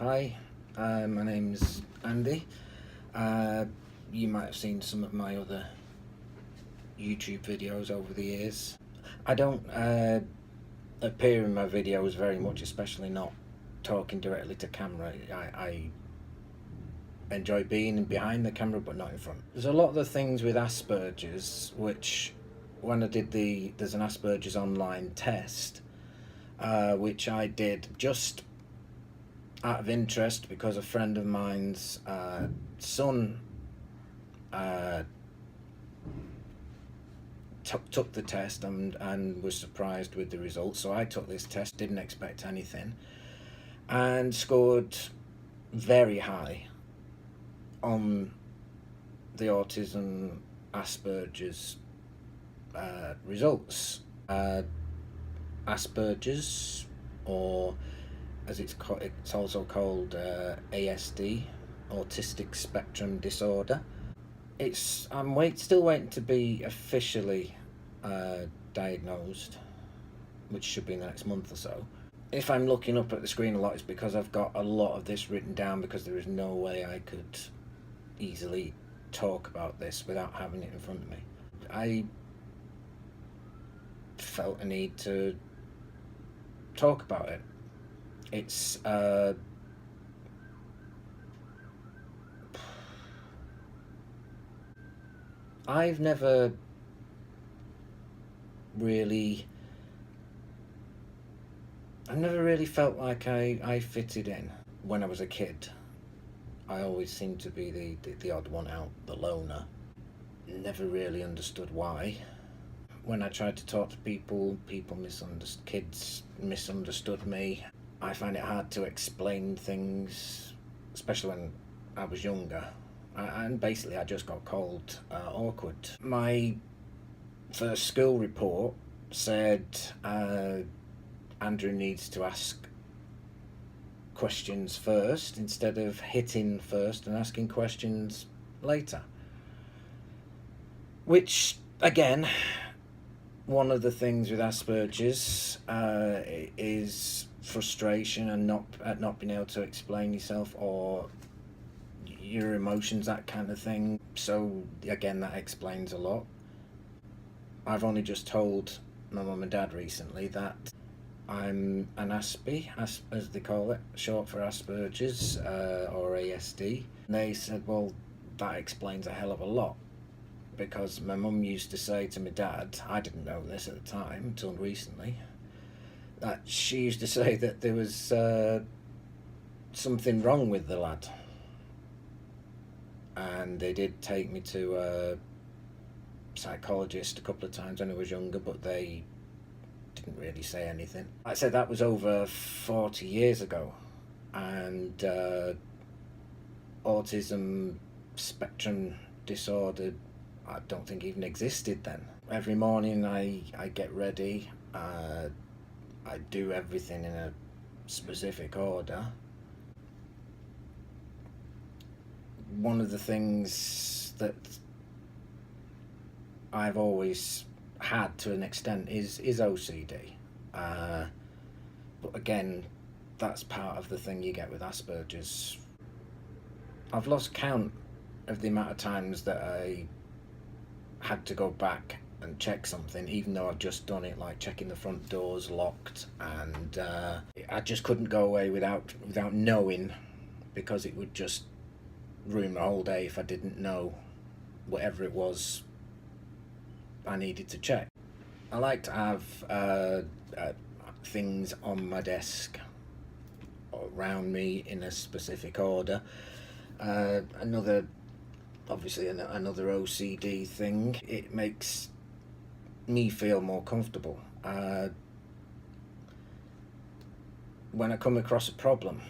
Hi, my name's Andy. Uh, you might have seen some of my other YouTube videos over the years. I don't appear in my videos very much, especially not talking directly to camera. I enjoy being behind the camera but not in front. There's a lot of the things with Asperger's which, when I did there's an Asperger's online test, which I did just out of interest because a friend of mine's son took the test and was surprised with the results. So I took this test, didn't expect anything, and scored very high on the Autism Asperger's results. Asperger's, or as it's also called ASD, Autistic Spectrum Disorder. I'm still waiting to be officially diagnosed, which should be in the next month or so. If I'm looking up at the screen a lot, it's because I've got a lot of this written down, because there is no way I could easily talk about this without having it in front of me. I felt a need to talk about it. It's I've never really felt like I fitted in. When I was a kid, I always seemed to be the odd one out, the loner. Never really understood why. When I tried to talk to people, kids misunderstood me. I find it hard to explain things, especially when I was younger. And basically I just got called awkward. My first school report said Andrew needs to ask questions first instead of hitting first and asking questions later. Which, again, one of the things with Asperger's is frustration and not being able to explain yourself or your emotions, that kind of thing. So again, that explains a lot. I've only just told my mum and dad recently that I'm an Aspie, as they call it, short for Asperger's or ASD. And they said, well, that explains a hell of a lot, because my mum used to say to my dad, I didn't know this at the time until recently, that she used to say that there was something wrong with the lad. And they did take me to a psychologist a couple of times when I was younger, but they didn't really say anything. Like I said, that was over 40 years ago, and autism spectrum disorder, I don't think even existed then. Every morning I get ready, I do everything in a specific order. One of the things that I've always had to an extent is OCD. But again, that's part of the thing you get with Asperger's. I've lost count of the amount of times that I had to go back and check something, even though I've just done it, like checking the front doors locked, and I just couldn't go away without knowing, because it would just ruin my whole day if I didn't know whatever it was I needed to check. I like to have things on my desk or around me in a specific order. Another OCD thing, it makes me feel more comfortable. When I come across a problem,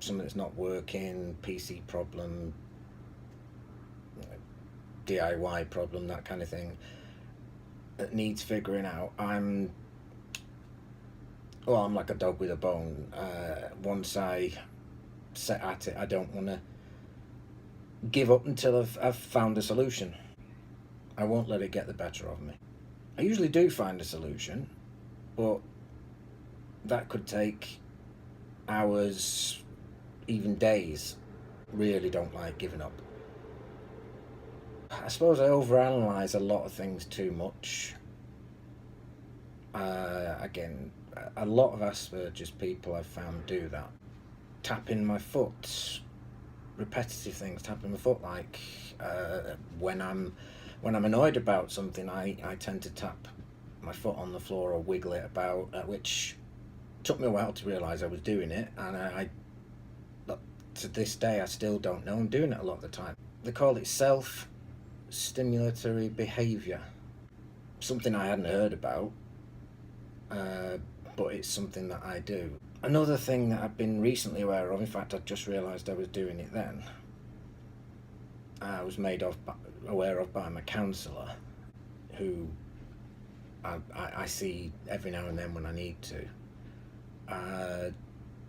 something that's not working, PC problem, DIY problem, that kind of thing, that needs figuring out, I'm like a dog with a bone. Once I set at it, I don't want to give up until I've found a solution. I won't let it get the better of me. I usually do find a solution, but that could take hours, even days. Really don't like giving up. I suppose I overanalyze a lot of things too much. Again, a lot of Asperger's people I've found do that. Tapping my foot, repetitive things, tapping my foot, like when I'm annoyed about something, I tend to tap my foot on the floor or wiggle it about, which took me a while to realise I was doing it, and I to this day I still don't know I'm doing it a lot of the time. They call it self-stimulatory behaviour, something I hadn't heard about, but it's something that I do. Another thing that I've been recently aware of, in fact I just realised I was doing it then, I was aware of by my counsellor, who I see every now and then when I need to,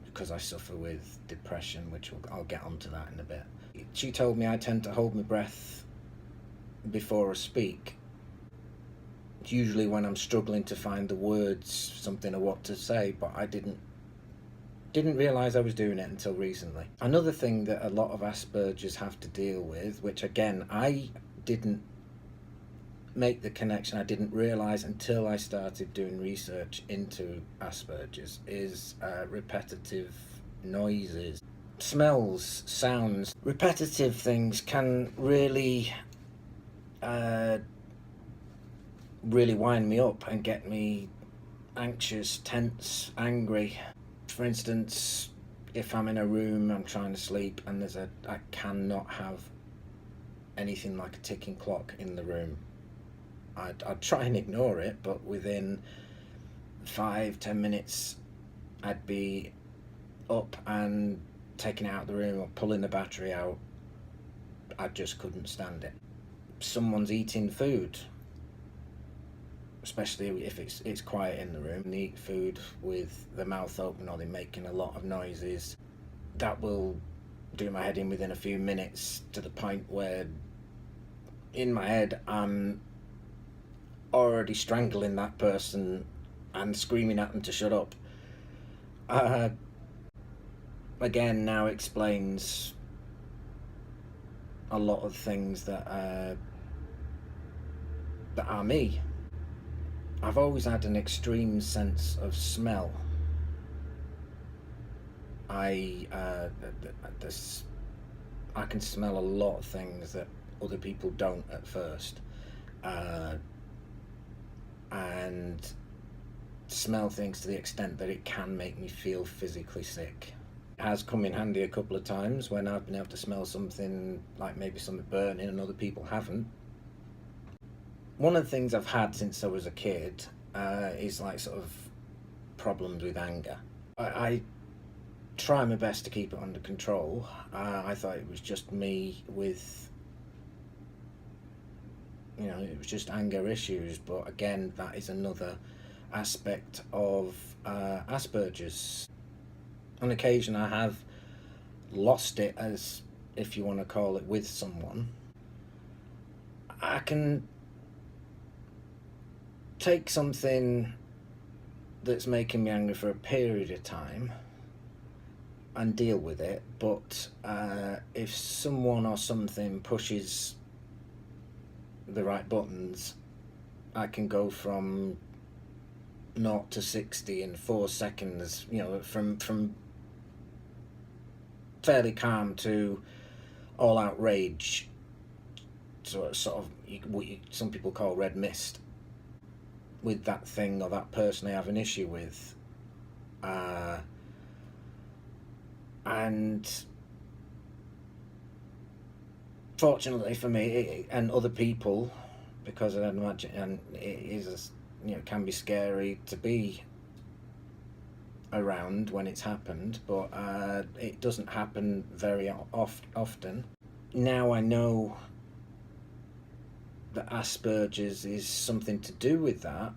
because I suffer with depression, which I'll get onto that in a bit. She told me I tend to hold my breath before I speak. It's usually when I'm struggling to find the words, something or what to say, but I didn't realise I was doing it until recently. Another thing that a lot of Aspergers have to deal with, which again I didn't make the connection, I didn't realise until I started doing research into Asperger's, is repetitive noises, smells, sounds. Repetitive things can really really wind me up and get me anxious, tense, angry. For instance, if I'm in a room, I'm trying to sleep, and I cannot have anything like a ticking clock in the room. I'd try and ignore it, but within 5-10 minutes I'd be up and taking it out of the room or pulling the battery out. I just couldn't stand it. Someone's eating food, especially if it's quiet in the room, they eat food with the mouth open or they're making a lot of noises, that will do my head in within a few minutes, to the point where in my head I'm already strangling that person and screaming at them to shut up. Again, now explains a lot of things that are me. I've always had an extreme sense of smell. I can smell a lot of things that other people don't at first, and smell things to the extent that it can make me feel physically sick. It has come in handy a couple of times when I've been able to smell something, like maybe something burning and other people haven't. One of the things I've had since I was a kid is like sort of problems with anger. I try my best to keep it under control. I thought it was just me with, it was just anger issues, but again, that is another aspect of Asperger's. On occasion I have lost it, as if you want to call it, with someone. I can take something that's making me angry for a period of time and deal with it, but if someone or something pushes the right buttons, I can go from 0 to 60 in 4 seconds, from fairly calm to all out rage, sort of what some people call red mist, with that thing or that person they have an issue with. And fortunately for me and other people, because I imagine, and it is, can be scary to be around when it's happened, but it doesn't happen very often. Now I know that Asperger's is something to do with that.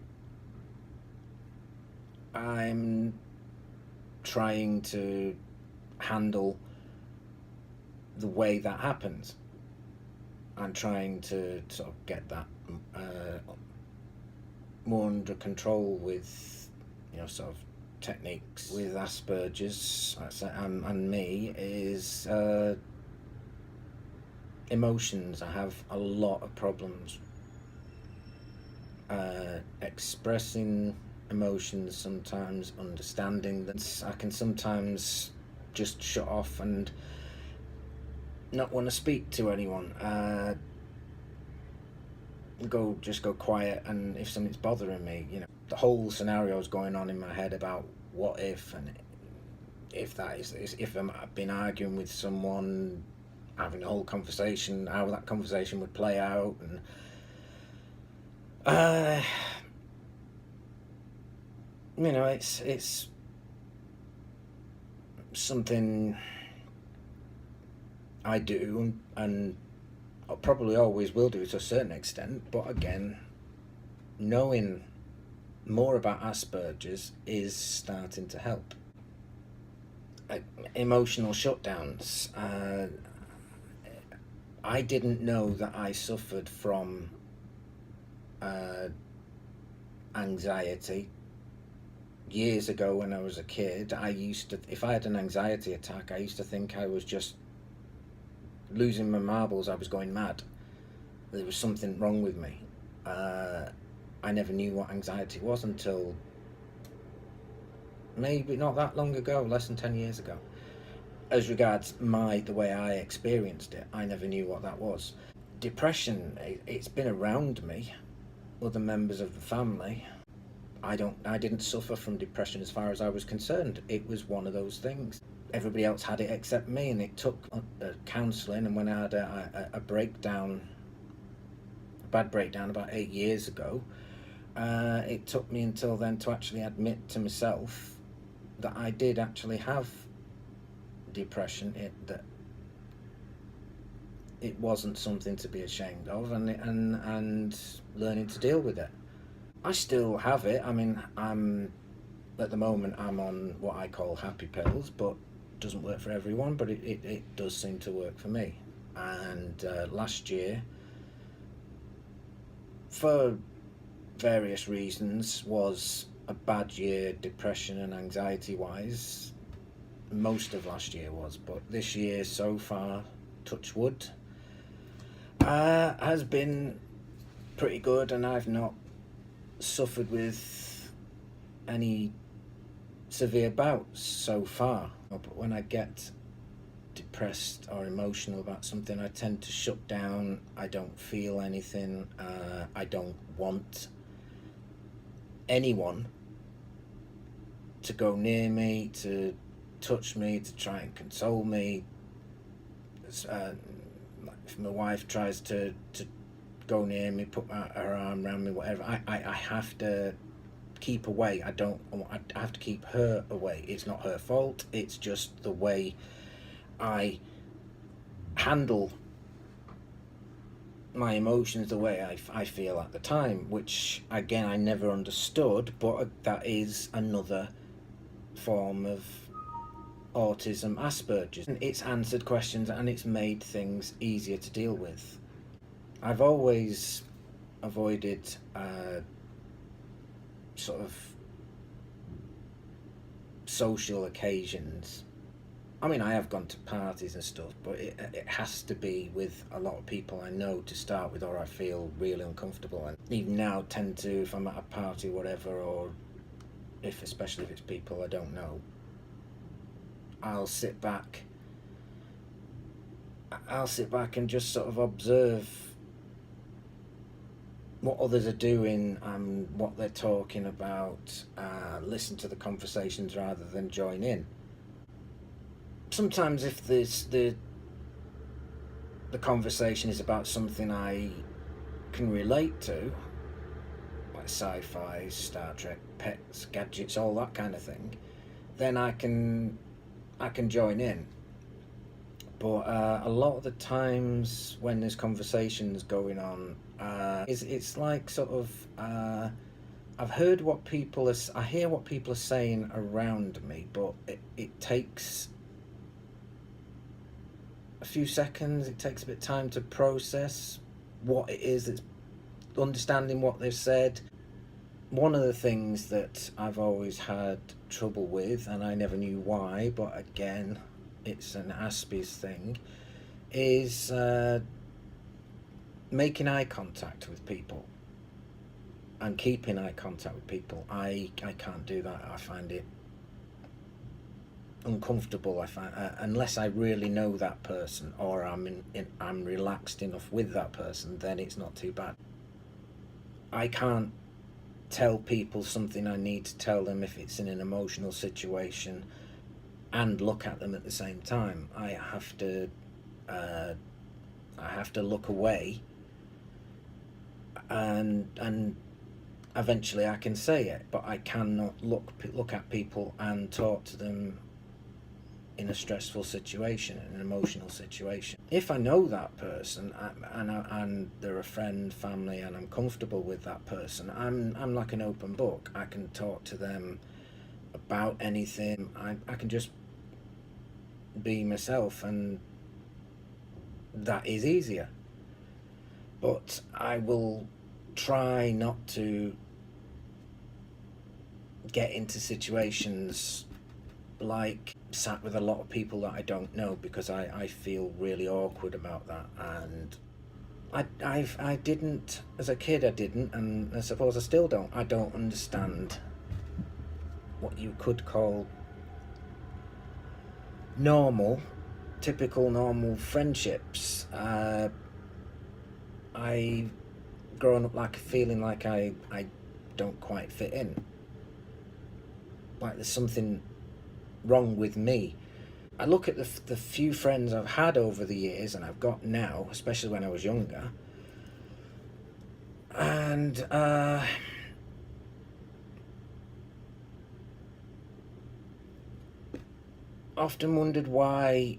I'm trying to handle the way that happens. I'm trying to sort of get that more under control with, sort of techniques with Asperger's and me is emotions. I have a lot of problems expressing emotions, sometimes understanding them. I can sometimes just shut off and not want to speak to anyone. Go quiet, and if something's bothering me, the whole scenario is going on in my head about what if, and if I've been arguing with someone, having a whole conversation, how that conversation would play out, and it's something I do, and I probably always will do to a certain extent. But again, knowing more about Asperger's is starting to help. Emotional shutdowns. I didn't know that I suffered from anxiety. Years ago when I was a kid, if I had an anxiety attack, I used to think I was just losing my marbles, I was going mad. There was something wrong with me. I never knew what anxiety was until maybe not that long ago, less than 10 years ago. As regards the way I experienced it, I never knew what that was. Depression, it's been around me, other members of the family. I didn't suffer from depression as far as I was concerned. It was one of those things. Everybody else had it except me, and it took counselling, and when I had a bad breakdown about 8 years ago, it took me until then to actually admit to myself that I did actually have depression, that it wasn't something to be ashamed of, and learning to deal with it. I still have it. I mean, at the moment I'm on what I call happy pills, but it doesn't work for everyone, but it does seem to work for me. And last year, for various reasons, was a bad year, depression and anxiety wise. Most of last year was, but this year so far, touch wood, has been pretty good, and I've not suffered with any severe bouts so far. But when I get depressed or emotional about something, I tend to shut down. I don't feel anything. I don't want anyone to go near me, to touch me, to try and console me. If my wife tries to go near me, put her arm around me, whatever, I have to keep away. I have to keep her away. It's not her fault, it's just the way I handle my emotions, the way I feel at the time, which again I never understood, but that is another form of autism, Asperger's. It's answered questions and it's made things easier to deal with. I've always avoided sort of social occasions. I mean, I have gone to parties and stuff, but it has to be with a lot of people I know to start with, or I feel really uncomfortable. And even now, tend to, if I'm at a party, whatever, or especially if it's people I don't know, I'll sit back and just sort of observe what others are doing and what they're talking about, listen to the conversations rather than join in. Sometimes if the conversation is about something I can relate to, like sci-fi, Star Trek, pets, gadgets, all that kind of thing, then I can join in. But a lot of the times when there's conversations going on, it's like sort of I hear what people are saying around me, but it takes a few seconds. It takes a bit of time to process what it is that's understanding what they've said. One of the things that I've always had trouble with, and I never knew why, but again, it's an Asperger's thing, is making eye contact with people and keeping eye contact with people. I can't do that. I find it uncomfortable. I find unless I really know that person, or I'm relaxed enough with that person, then it's not too bad. I can't tell people something I need to tell them if it's in an emotional situation and look at them at the same time. Uh, I have to look away, and eventually I can say it, but I cannot look at people and talk to them in a stressful situation, in an emotional situation. If I know that person, and they're a friend, family, and I'm comfortable with that person, I'm like an open book. I can talk to them about anything. I can just be myself, and that is easier. But I will try not to get into situations like sat with a lot of people that I don't know, because I feel really awkward about that. And I didn't, as a kid I didn't, and I suppose I still don't. I don't understand what you could call normal, typical normal friendships. I've grown up like feeling like I don't quite fit in. Like there's something wrong with me. I look at the few friends I've had over the years and I've got now, especially when I was younger, and often wondered why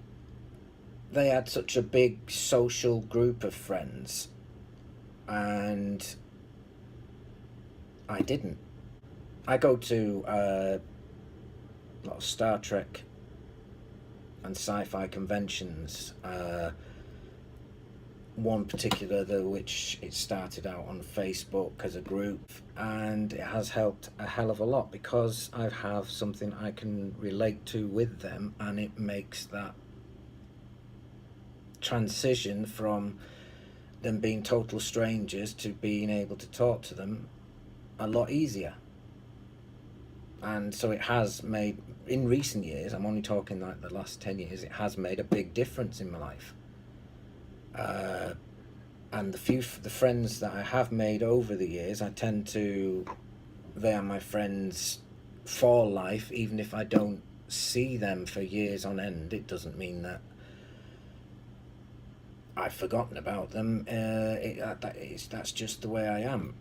they had such a big social group of friends and I didn't. I go to a lot of Star Trek and sci-fi conventions. One particular, though, which it started out on Facebook as a group, and it has helped a hell of a lot because I have something I can relate to with them, and it makes that transition from them being total strangers to being able to talk to them a lot easier. And so it has made, in recent years, I'm only talking like the last 10 years, it has made a big difference in my life. And the friends that I have made over the years, they are my friends for life. Even if I don't see them for years on end, it doesn't mean that I've forgotten about them. That's just the way I am.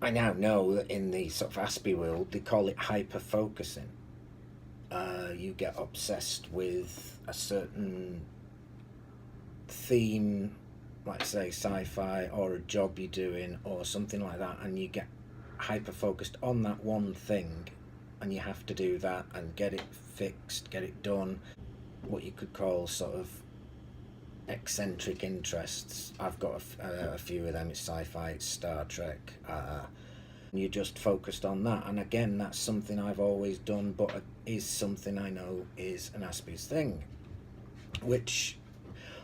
I now know that in the sort of Aspie world, they call it hyper focusing. You get obsessed with a certain theme, like say sci-fi, or a job you're doing or something like that, and you get hyper focused on that one thing, and you have to do that and get it fixed, get it done. What you could call sort of eccentric interests. I've got a few of them. It's sci-fi, it's Star Trek. You're just focused on that, and again, that's something I've always done, but is something I know is an Asperger's thing, which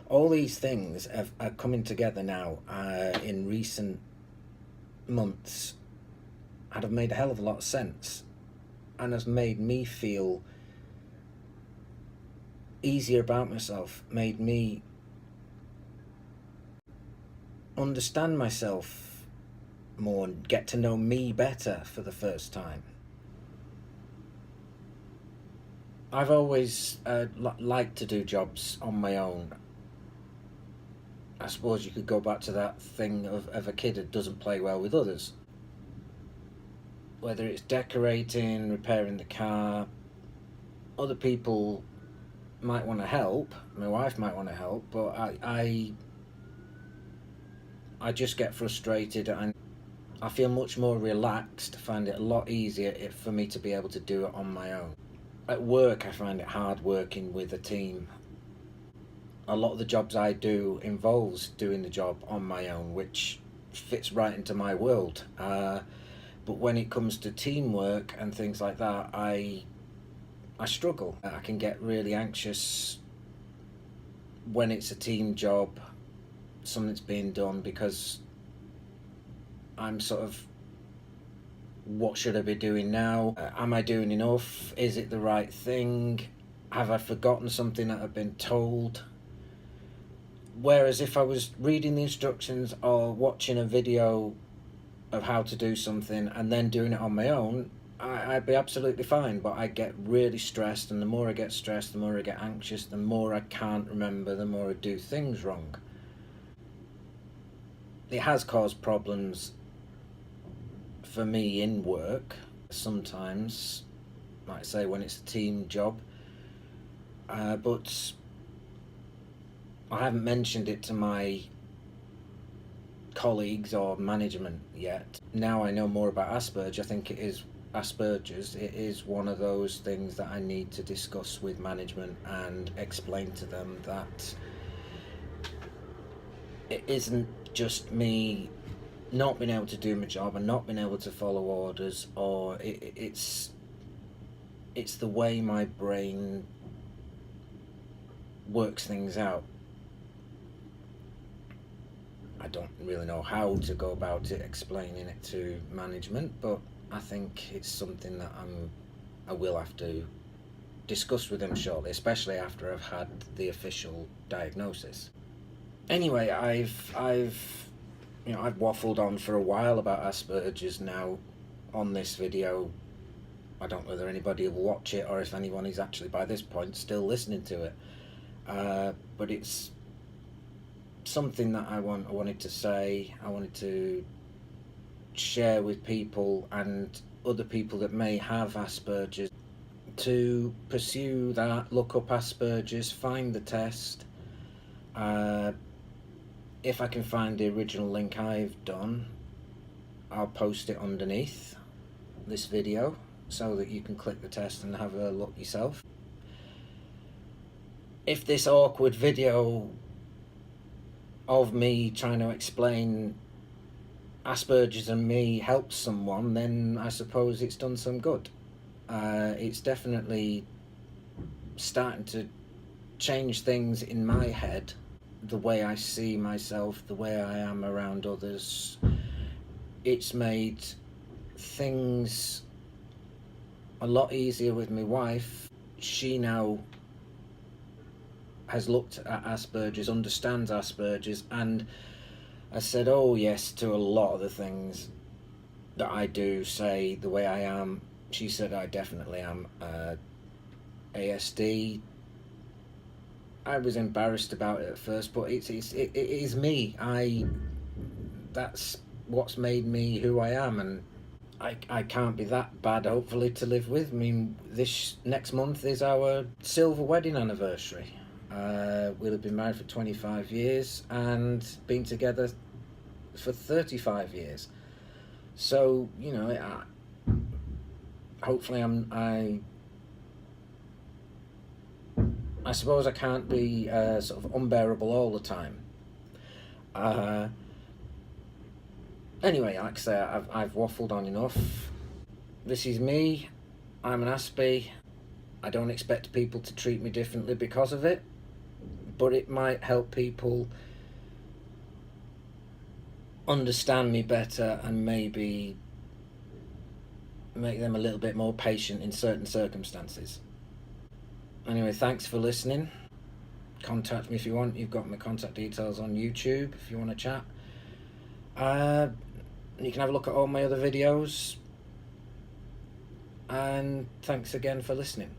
all these things are coming together now in recent months and have made a hell of a lot of sense, and has made me feel easier about myself, made me understand myself more and get to know me better for the first time. I've always liked to do jobs on my own. I suppose you could go back to that thing of a kid that doesn't play well with others. Whether it's decorating, repairing the car, other people might want to help. My wife might want to help, but I just get frustrated, and I feel much more relaxed. I find it a lot easier for me to be able to do it on my own. At work, I find it hard working with a team. A lot of the jobs I do involves doing the job on my own, which fits right into my world. But when it comes to teamwork and things like that, I struggle. I can get really anxious when it's a team job, something's being done, because I'm sort of, what should I be doing now? Am I doing enough? Is it the right thing? Have I forgotten something that I've been told? Whereas if I was reading the instructions or watching a video of how to do something and then doing it on my own, I'd be absolutely fine. But I get really stressed, and the more I get stressed, the more I get anxious, the more I can't remember, the more I do things wrong. It has caused problems for me in work sometimes, like I say, when it's a team job. But I haven't mentioned it to my colleagues or management yet. Now I know more about Asperger, I think it is Aspergers. It is one of those things that I need to discuss with management and explain to them that it isn't just me not being able to do my job and not being able to follow orders, or it's the way my brain works things out. I don't really know how to go about it, explaining it to management, but I think it's something that I will have to discuss with them shortly, especially after I've had the official diagnosis. Anyway, I've waffled on for a while about Asperger's now on this video. I don't know whether anybody will watch it or if anyone is actually by this point still listening to it. But it's something that I wanted to say. I wanted to share with people and other people that may have Asperger's to pursue that, look up Asperger's, find the test. If I can find the original link I've done, I'll post it underneath this video so that you can click the test and have a look yourself. If this awkward video of me trying to explain Asperger's and Me helps someone, then I suppose it's done some good. It's definitely starting to change things in my head, the way I see myself, the way I am around others. It's made things a lot easier with my wife. She now has looked at Asperger's, understands Asperger's, and has said, oh yes, to a lot of the things that I do, say the way I am. She said I definitely am ASD. I was embarrassed about it at first, but it is me. That's what's made me who I am, and I can't be that bad, hopefully, to live with. I mean, this next month is our silver wedding anniversary. We'll have been married for 25 years and been together for 35 years. So, hopefully I suppose I can't be sort of unbearable all the time. Anyway, like I say, I've waffled on enough. This is me. I'm an Aspie. I don't expect people to treat me differently because of it, but it might help people understand me better and maybe make them a little bit more patient in certain circumstances. Anyway, thanks for listening. Contact me if you want. You've got my contact details on YouTube if you want to chat. You can have a look at all my other videos. And thanks again for listening.